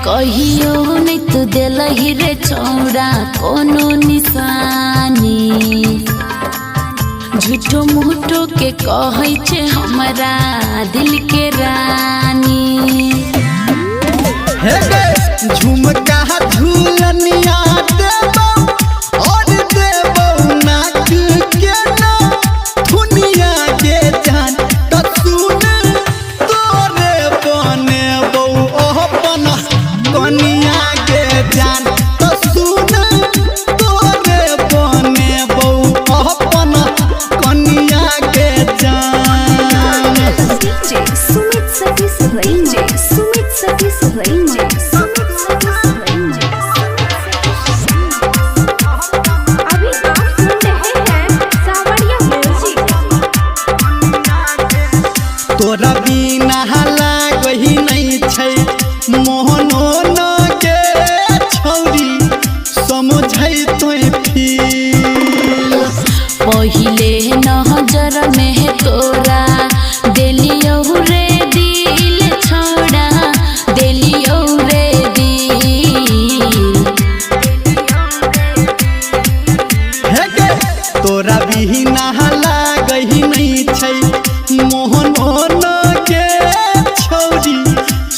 कहियो नहीं तू दिलही रे चौड़ा कोनो निशानी झूठो मूठो के कहै छे हमरा दिल के रानी हे गे झुमका झूलनिया देबो और देबो नाक के ना दुनिया के जान त सुन तोरे बनेबो अपन कनिया के जान त सुन तोरे बनेबो अपन कनिया के जान DJ Sumit Satis DJ Sumit Satis DJ Sumit Satis अभी आप सुन रहे हैं सावरिया म्यूजिक। तोरा बिना लागही नहीं छै मोहनो न के छौरी समझै तोय फील पहिले नजर में तोरा देलियो रे दिल छोड़ा देलियो रे दिल हे गे तोरा बिना लागही नहीं छै मोहनो न के छौरी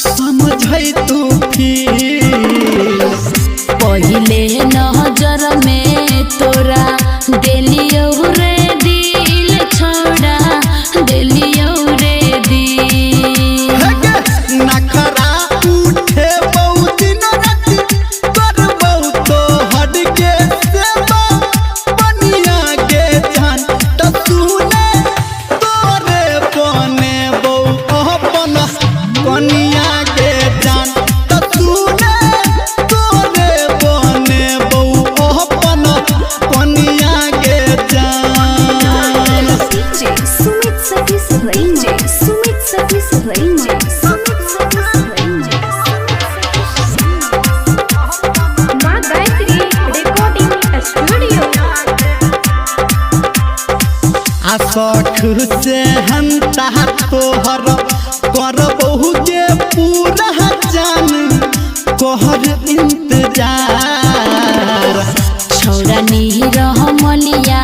समझै तू फील पहिले नजर में तोरा देलियो रे दिल छोड़ा देलियो रे दिल हे गे नखरा उठे बहुत दिन राति करबौ तो हट के सेवा बनिया के जान त सुने तोरे बनेबौ अपन कनिया के जान त सुने तोरे बनेबौ अपन कनिया के जान DJ Sumit Satis DJ Sumit Satis DJ Sumit Satis माँ गायत्री रिकॉर्डिंग स्टूडियो। आसख से हम तोहर करबहु जे पूरा जान कहर इंतजार छोड़ा नहीं रह मलिया